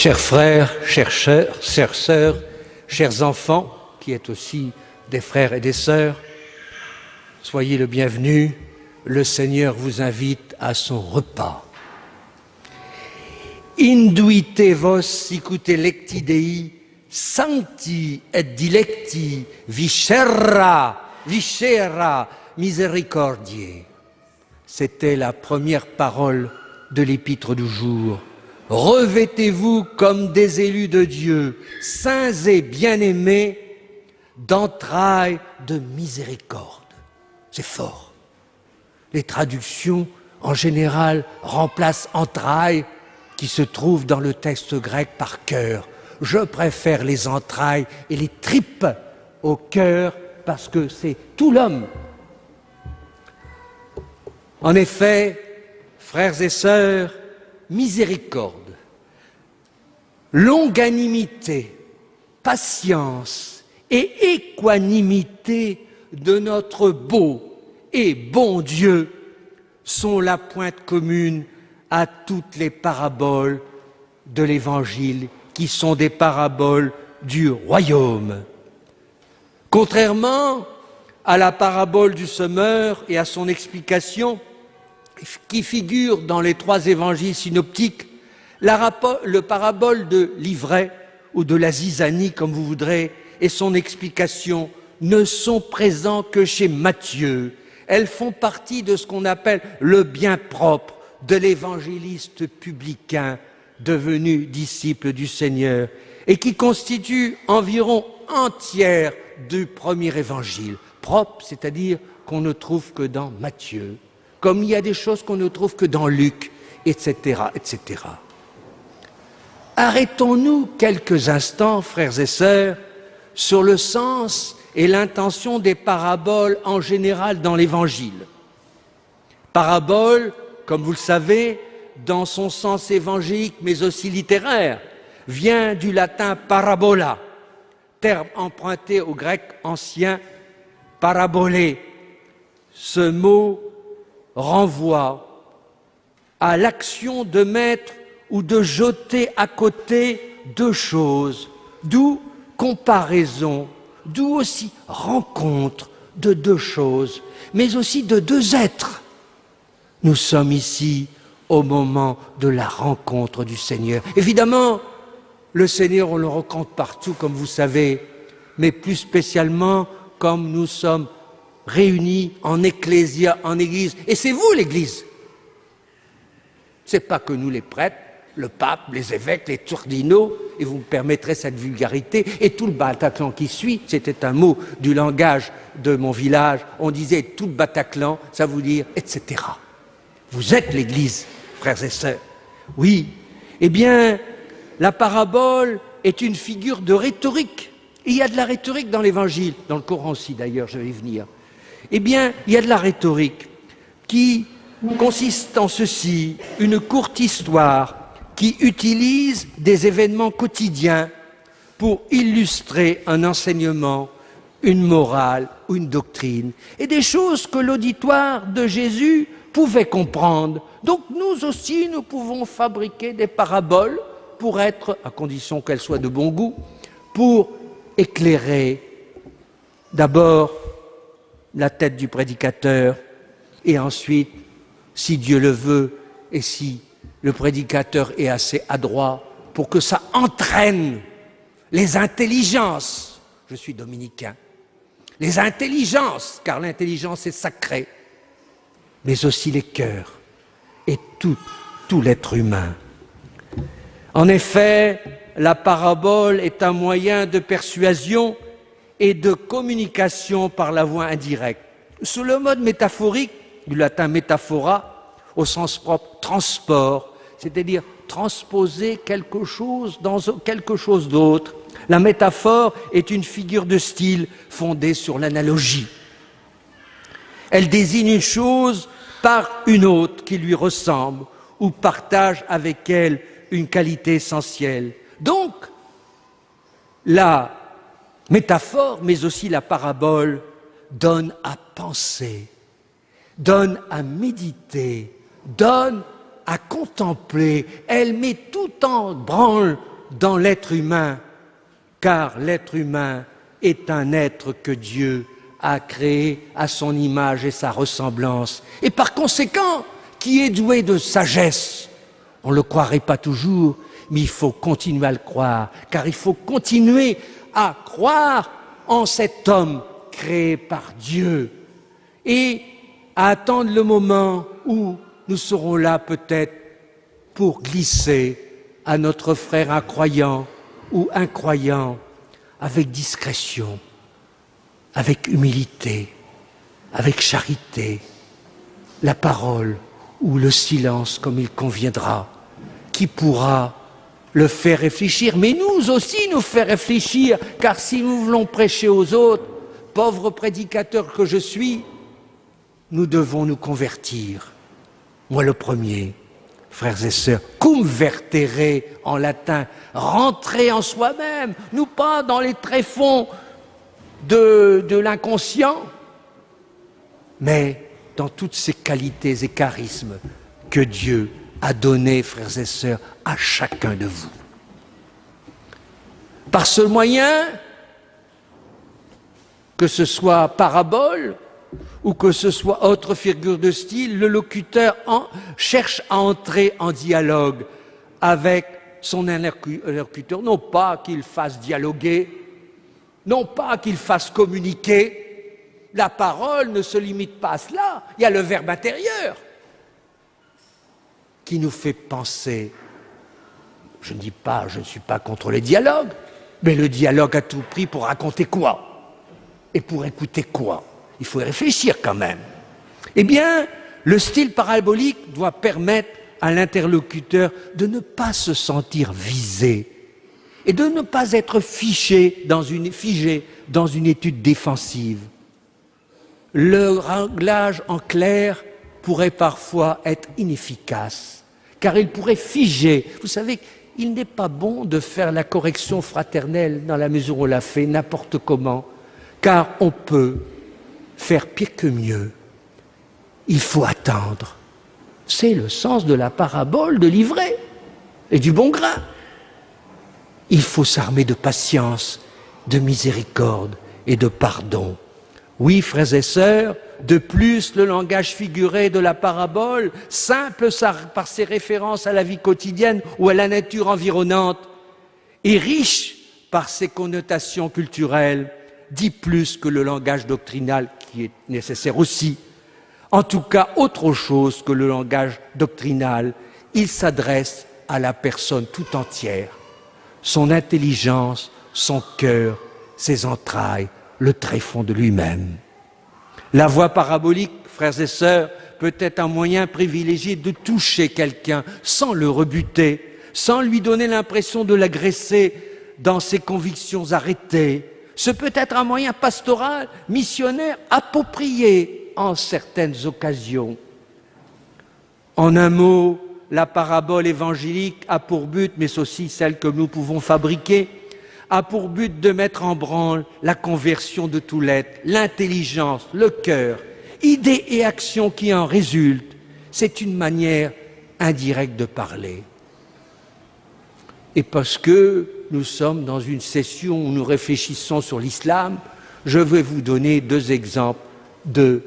Chers frères, chères sœurs, chers enfants, qui êtes aussi des frères et des sœurs, soyez le bienvenu. Le Seigneur vous invite à son repas. Induite vos sicut electi Dei, sancti et dilecti, viscera misericordiae. C'était la première parole de l'épître du jour. Revêtez-vous comme des élus de Dieu, saints et bien-aimés, d'entrailles de miséricorde. C'est fort. Les traductions, en général, remplacent entrailles, qui se trouvent dans le texte grec par cœur. Je préfère les entrailles et les tripes au cœur parce que c'est tout l'homme. En effet, frères et sœurs, miséricorde, longanimité, patience et équanimité de notre beau et bon Dieu sont la pointe commune à toutes les paraboles de l'Évangile qui sont des paraboles du royaume. Contrairement à la parabole du semeur et à son explication qui figure dans les 3 évangiles synoptiques, le parabole de l'ivraie ou de la zizanie, comme vous voudrez, et son explication ne sont présents que chez Matthieu. Elles font partie de ce qu'on appelle le bien propre de l'évangéliste publicain devenu disciple du Seigneur et qui constitue environ entière du premier évangile. Propre, c'est-à-dire qu'on ne trouve que dans Matthieu, comme il y a des choses qu'on ne trouve que dans Luc, etc., etc. Arrêtons-nous quelques instants, frères et sœurs, sur le sens et l'intention des paraboles en général dans l'Évangile. Parabole, comme vous le savez, dans son sens évangélique mais aussi littéraire, vient du latin parabola, terme emprunté au grec ancien parabolé. Ce mot renvoie à l'action de mettre ou de jeter à côté 2 choses, d'où comparaison, d'où aussi rencontre de 2 choses, mais aussi de 2 êtres. Nous sommes ici au moment de la rencontre du Seigneur. Évidemment, le Seigneur, on le rencontre partout, comme vous savez, mais plus spécialement comme nous sommes réunis en ecclésia, en église. Et c'est vous, l'église. C'est pas que nous, les prêtres, le pape, les évêques, les cardinaux, et vous me permettrez cette vulgarité, et tout le Bataclan qui suit, c'était un mot du langage de mon village, on disait tout le Bataclan, ça veut dire etc. Vous êtes l'Église, frères et sœurs. Oui, eh bien, la parabole est une figure de rhétorique. Il y a de la rhétorique dans l'Évangile, dans le Coran aussi d'ailleurs, je vais y venir. Eh bien, il y a de la rhétorique qui consiste en ceci, une courte histoire qui utilise des événements quotidiens pour illustrer un enseignement, une morale ou une doctrine, et des choses que l'auditoire de Jésus pouvait comprendre. Donc nous aussi, nous pouvons fabriquer des paraboles pour être, à condition qu'elles soient de bon goût, pour éclairer d'abord la tête du prédicateur et ensuite, si Dieu le veut et si le prédicateur est assez adroit pour que ça entraîne les intelligences, je suis dominicain, les intelligences, car l'intelligence est sacrée, mais aussi les cœurs et tout l'être humain. En effet, la parabole est un moyen de persuasion et de communication par la voie indirecte. Sous le mode métaphorique, du latin métaphora, au sens propre, transport, c'est-à-dire transposer quelque chose dans quelque chose d'autre. La métaphore est une figure de style fondée sur l'analogie. Elle désigne une chose par une autre qui lui ressemble ou partage avec elle une qualité essentielle. Donc, la métaphore, mais aussi la parabole, donne à penser, donne à méditer, donne à contempler. Elle met tout en branle dans l'être humain, car l'être humain est un être que Dieu a créé à son image et sa ressemblance, et par conséquent, qui est doué de sagesse. On ne le croirait pas toujours, mais il faut continuer à le croire, car il faut continuer à croire en cet homme créé par Dieu, et à attendre le moment où nous serons là peut-être pour glisser à notre frère incroyant ou incroyant avec discrétion, avec humilité, avec charité, la parole ou le silence comme il conviendra, qui pourra le faire réfléchir, mais nous aussi nous faire réfléchir, car si nous voulons prêcher aux autres, pauvre prédicateur que je suis, nous devons nous convertir. Moi le premier, frères et sœurs, cum vertere en latin, rentrer en soi-même, nous pas dans les tréfonds de l'inconscient, mais dans toutes ces qualités et charismes que Dieu a donnés, frères et sœurs, à chacun de vous. Par ce moyen, que ce soit parabole ou que ce soit autre figure de style, le locuteur cherche à entrer en dialogue avec son interlocuteur, non pas qu'il fasse dialoguer, non pas qu'il fasse communiquer. La parole ne se limite pas à cela, il y a le verbe intérieur qui nous fait penser. Je ne suis pas contre les dialogues, mais le dialogue à tout prix pour raconter quoi? Et pour écouter quoi? Il faut y réfléchir quand même. Eh bien, le style parabolique doit permettre à l'interlocuteur de ne pas se sentir visé et de ne pas être figé dans une étude défensive. Le réglage en clair pourrait parfois être inefficace, car il pourrait figer. Vous savez, il n'est pas bon de faire la correction fraternelle dans la mesure où on la fait n'importe comment, car on peut faire pire que mieux. Il faut attendre. C'est le sens de la parabole de l'ivraie et du bon grain. Il faut s'armer de patience, de miséricorde et de pardon. Oui, frères et sœurs, de plus, le langage figuré de la parabole, simple par ses références à la vie quotidienne ou à la nature environnante, et riche par ses connotations culturelles, dit plus que le langage doctrinal qui est nécessaire aussi. En tout cas, autre chose que le langage doctrinal, il s'adresse à la personne tout entière, son intelligence, son cœur, ses entrailles, le tréfonds de lui-même. La voix parabolique, frères et sœurs, peut être un moyen privilégié de toucher quelqu'un sans le rebuter, sans lui donner l'impression de l'agresser dans ses convictions arrêtées. Ce peut être un moyen pastoral, missionnaire, approprié en certaines occasions. En un mot, la parabole évangélique a pour but, mais aussi celle que nous pouvons fabriquer, a pour but de mettre en branle la conversion de tout l'être, l'intelligence, le cœur, idées et actions qui en résultent. C'est une manière indirecte de parler. Et parce que nous sommes dans une session où nous réfléchissons sur l'islam, je vais vous donner 2 exemples de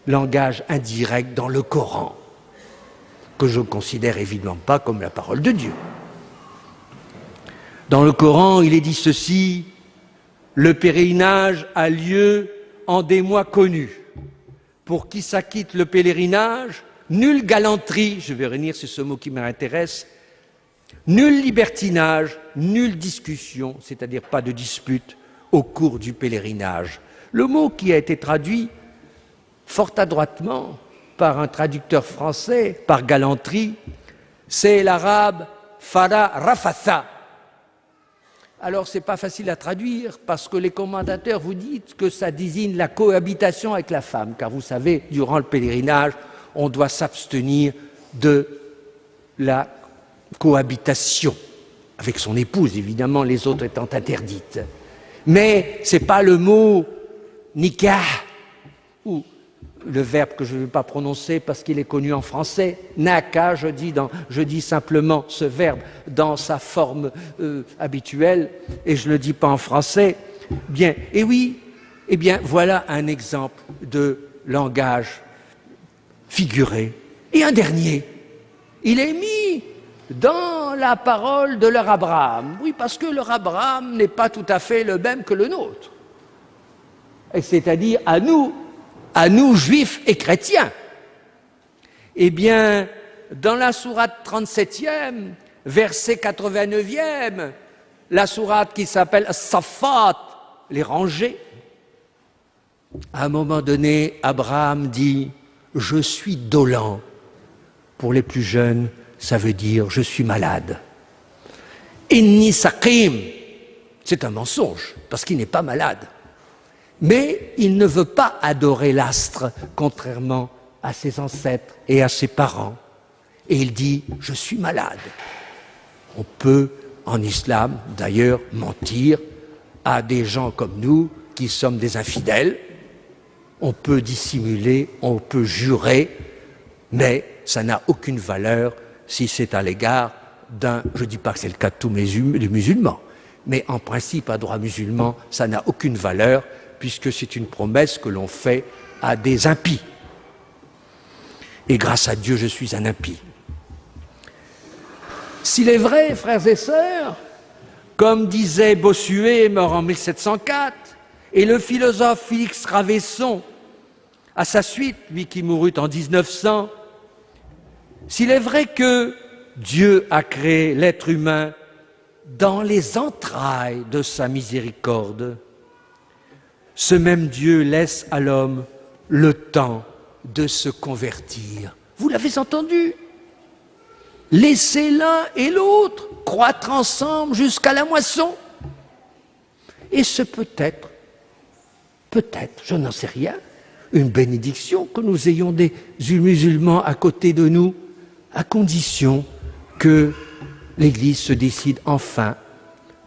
langage indirect dans le Coran, que je ne considère évidemment pas comme la parole de Dieu. Dans le Coran, il est dit ceci: le pèlerinage a lieu en des mois connus. Pour qui s'acquitte le pèlerinage, nulle galanterie, je vais revenir sur ce mot qui m'intéresse, nul libertinage, nulle discussion, c'est-à-dire pas de dispute, au cours du pèlerinage. Le mot qui a été traduit fort adroitement par un traducteur français, par galanterie, c'est l'arabe fara rafatha. Alors, ce n'est pas facile à traduire parce que les commentateurs vous disent que ça désigne la cohabitation avec la femme. Car vous savez, durant le pèlerinage, on doit s'abstenir de la cohabitation avec son épouse, évidemment, les autres étant interdites. Mais ce n'est pas le mot nikah ou le verbe que je ne vais pas prononcer parce qu'il est connu en français, naka, je dis simplement ce verbe dans sa forme habituelle, et je ne le dis pas en français. Bien, et oui, eh bien, voilà un exemple de langage figuré. Et un dernier, il est mis dans la parole de leur Abraham. Oui, parce que leur Abraham n'est pas tout à fait le même que le nôtre. C'est-à-dire à nous juifs et chrétiens. Eh bien, dans la sourate 37e, verset 89e, la sourate qui s'appelle Safat, les rangées, à un moment donné, Abraham dit « Je suis dolent ». Pour les plus jeunes, ça veut dire « je suis malade ». Inni saqim, c'est un mensonge, parce qu'il n'est pas malade. Mais il ne veut pas adorer l'astre, contrairement à ses ancêtres et à ses parents. Et il dit « je suis malade ». On peut, en islam, d'ailleurs, mentir à des gens comme nous, qui sommes des infidèles. On peut dissimuler, on peut jurer, mais ça n'a aucune valeur si c'est à l'égard d'un... Je ne dis pas que c'est le cas de tous les musulmans, mais en principe, à droit musulman, ça n'a aucune valeur, puisque c'est une promesse que l'on fait à des impies. Et grâce à Dieu, je suis un impie. S'il est vrai, frères et sœurs, comme disait Bossuet, mort en 1704, et le philosophe Félix Ravesson, à sa suite, lui qui mourut en 1900, s'il est vrai que Dieu a créé l'être humain dans les entrailles de sa miséricorde, ce même Dieu laisse à l'homme le temps de se convertir. Vous l'avez entendu? Laissez l'un et l'autre croître ensemble jusqu'à la moisson. Et ce peut-être, je n'en sais rien, une bénédiction que nous ayons des musulmans à côté de nous, à condition que l'Église se décide enfin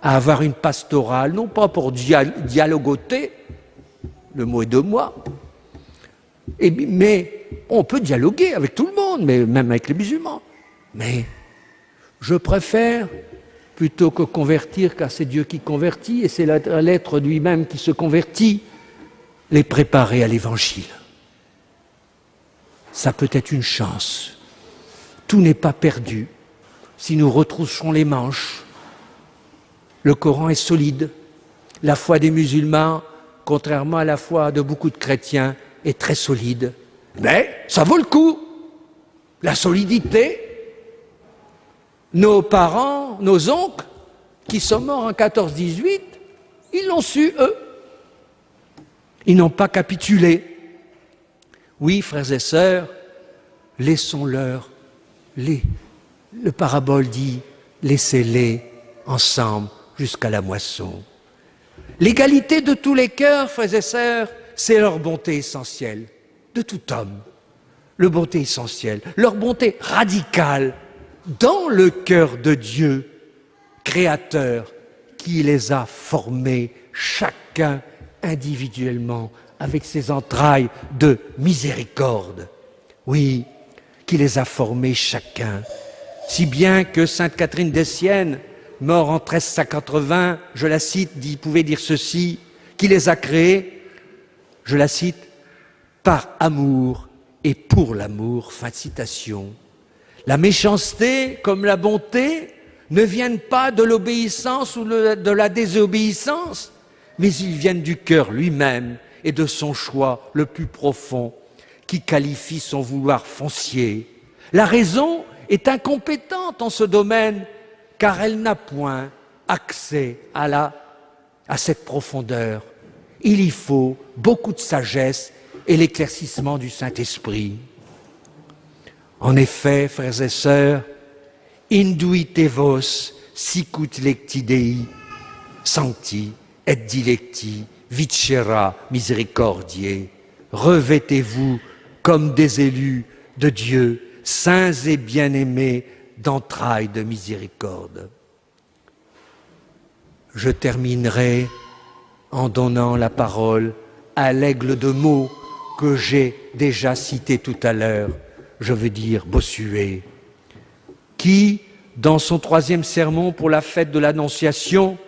à avoir une pastorale, non pas pour dialogoter, le mot est de moi, mais on peut dialoguer avec tout le monde, mais même avec les musulmans. Mais je préfère, plutôt que convertir, car c'est Dieu qui convertit, et c'est l'être lui-même qui se convertit, les préparer à l'Évangile. Ça peut être une chance. Tout n'est pas perdu. Si nous retroussons les manches, le Coran est solide. La foi des musulmans, contrairement à la foi de beaucoup de chrétiens, est très solide. Mais ça vaut le coup. La solidité. Nos parents, nos oncles, qui sont morts en 14-18, ils l'ont su, eux. Ils n'ont pas capitulé. Oui, frères et sœurs, laissons-leur. Le parabole dit, laissez-les ensemble jusqu'à la moisson. L'égalité de tous les cœurs, frères et sœurs, c'est leur bonté essentielle, de tout homme. Leur bonté essentielle, leur bonté radicale, dans le cœur de Dieu, créateur, qui les a formés, chacun individuellement, avec ses entrailles de miséricorde. Oui, qui les a formés chacun. Si bien que sainte Catherine des Siennes, mort en 1380, je la cite, pouvait dire ceci, qui les a créés, je la cite, par amour et pour l'amour, fin de citation. La méchanceté comme la bonté ne viennent pas de l'obéissance ou de la désobéissance, mais ils viennent du cœur lui-même et de son choix le plus profond qui qualifie son vouloir foncier. La raison est incompétente en ce domaine car elle n'a point accès à cette profondeur. Il y faut beaucoup de sagesse et l'éclaircissement du Saint-Esprit. En effet, frères et sœurs, induite vos sicut lecti Dei sancti et dilecti vicera misericordiae. Revêtez-vous comme des élus de Dieu, saints et bien-aimés d'entrailles de miséricorde. Je terminerai en donnant la parole à l'aigle de Meaux que j'ai déjà cité tout à l'heure, je veux dire Bossuet, qui, dans son 3e sermon pour la fête de l'Annonciation,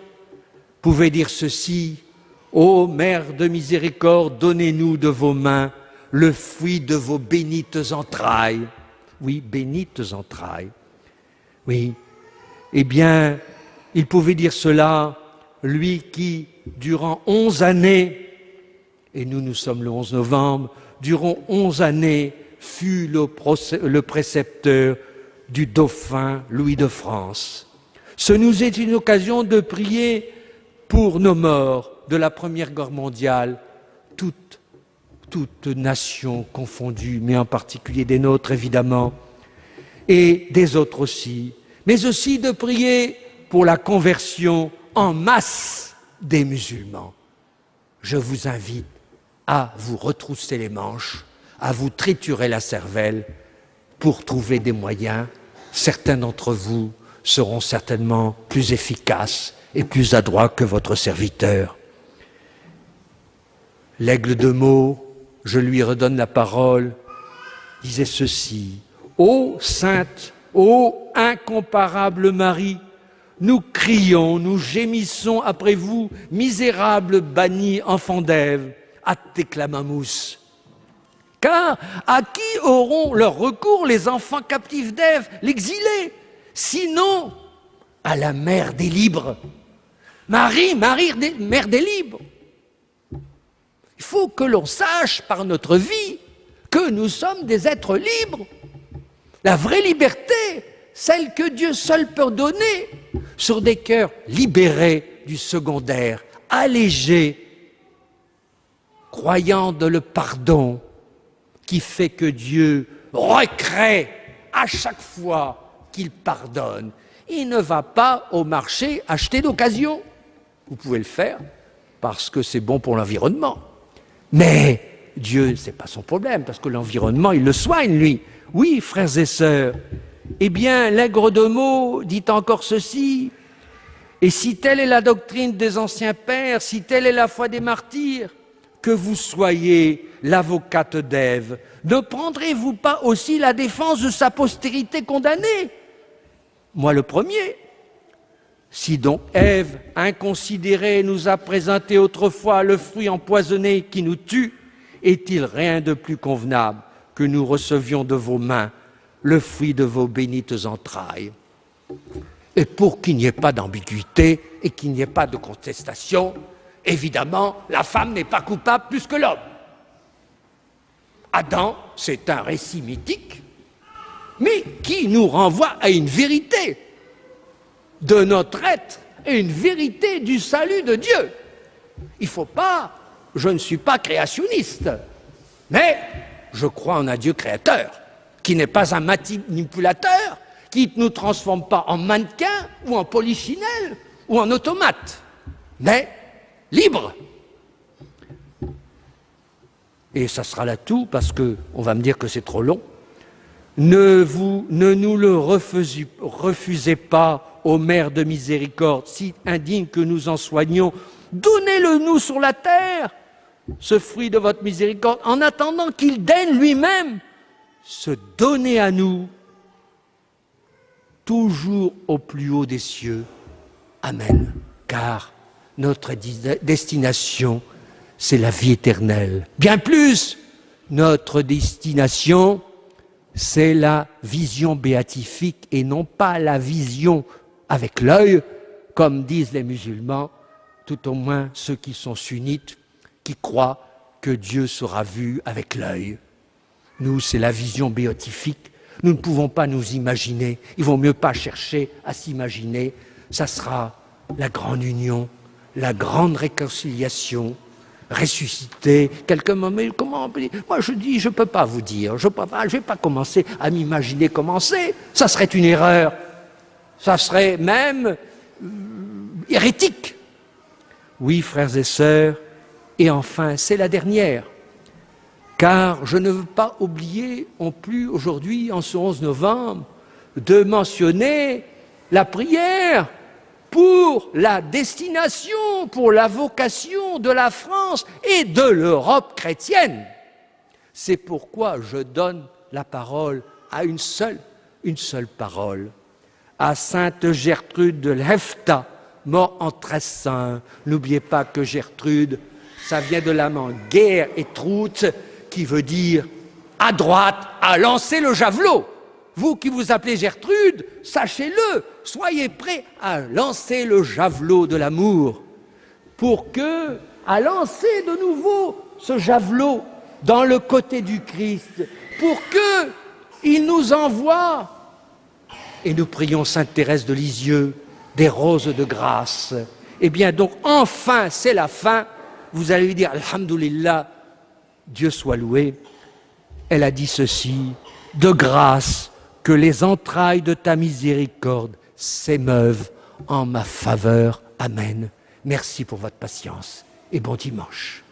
pouvait dire ceci: « Ô Mère de miséricorde, donnez-nous de vos mains le fruit de vos bénites entrailles. » Oui, bénites entrailles. Oui, eh bien, il pouvait dire cela, lui qui, durant 11 années, et nous sommes le 11 novembre, durant 11 années, fut le précepteur du dauphin Louis de France. Ce nous est une occasion de prier pour nos morts de la Première Guerre mondiale, toutes nations confondues, mais en particulier des nôtres évidemment, et des autres aussi, mais aussi de prier pour la conversion en masse des musulmans. Je vous invite à vous retrousser les manches, à vous triturer la cervelle pour trouver des moyens. Certains d'entre vous seront certainement plus efficaces et plus adroits que votre serviteur. L'aigle de Meaux, je lui redonne la parole, disait ceci: « Ô sainte, ô incomparable Marie, nous crions, nous gémissons après vous, misérables bannis enfants d'Ève, Attéclamamus. Car à qui auront leur recours les enfants captifs d'Ève, l'exilé, sinon à la mère des libres. Marie, mère des libres. Il faut que l'on sache par notre vie que nous sommes des êtres libres. La vraie liberté, celle que Dieu seul peut donner, sur des cœurs libérés du secondaire, allégés, croyant dans le pardon, qui fait que Dieu recrée à chaque fois qu'il pardonne. Il ne va pas au marché acheter d'occasion. Vous pouvez le faire parce que c'est bon pour l'environnement. Mais Dieu, ce n'est pas son problème, parce que l'environnement, il le soigne, lui. Oui, frères et sœurs. Eh bien, l'Aigre de Meaux dit encore ceci: « Et si telle est la doctrine des anciens pères, si telle est la foi des martyrs, que vous soyez l'avocate d'Ève, ne prendrez-vous pas aussi la défense de sa postérité condamnée? Moi le premier. Si donc Ève, inconsidérée, nous a présenté autrefois le fruit empoisonné qui nous tue, est-il rien de plus convenable que nous recevions de vos mains le fruit de vos bénites entrailles? » Et pour qu'il n'y ait pas d'ambiguïté et qu'il n'y ait pas de contestation, évidemment, la femme n'est pas coupable plus que l'homme. Adam, c'est un récit mythique, mais qui nous renvoie à une vérité de notre être et une vérité du salut de Dieu. Il ne faut pas, je ne suis pas créationniste, mais je crois en un Dieu créateur, qui n'est pas un manipulateur, qui ne nous transforme pas en mannequin ou en polichinelle ou en automate, mais libre. Et ça sera là tout, parce qu'on va me dire que c'est trop long. Ne nous le refusez pas, ô Mère de miséricorde, si indigne que nous en soignons. Donnez-le nous sur la terre, ce fruit de votre miséricorde, en attendant qu'il daigne lui-même se donner à nous, toujours au plus haut des cieux. Amen. Car notre destination, c'est la vie éternelle. Bien plus, notre destination, c'est la vision béatifique et non pas la vision avec l'œil, comme disent les musulmans, tout au moins ceux qui sont sunnites, qui croient que Dieu sera vu avec l'œil. Nous, c'est la vision béatifique. Nous ne pouvons pas nous imaginer. Il vaut mieux pas chercher à s'imaginer. Ça sera la grande union, la grande réconciliation, ressuscité. Quelqu'un m'a dit, comment on peut dire? Moi je dis, je ne peux pas vous dire, je ne vais pas commencer à m'imaginer comment c'est. Ça serait une erreur. Ça serait même hérétique. Oui, frères et sœurs, et enfin, c'est la dernière. Car je ne veux pas oublier non plus aujourd'hui, en ce 11 novembre, de mentionner la prière pour la destination, pour la vocation de la France et de l'Europe chrétienne. C'est pourquoi je donne la parole à une seule parole, à Sainte Gertrude de Hefta, mort en 1301. N'oubliez pas que Gertrude, ça vient de l'allemand Ger et Trut, qui veut dire à droite, à lancer le javelot. Vous qui vous appelez Gertrude, sachez-le, soyez prêts à lancer le javelot de l'amour, pour que, à lancer de nouveau ce javelot dans le côté du Christ, pour qu'il nous envoie, et nous prions Sainte Thérèse de Lisieux, des roses de grâce. Eh bien donc, enfin, c'est la fin, vous allez lui dire, Alhamdulillah, Dieu soit loué. Elle a dit ceci, de grâce, que les entrailles de ta miséricorde s'émeuvent en ma faveur. Amen. Merci pour votre patience et bon dimanche.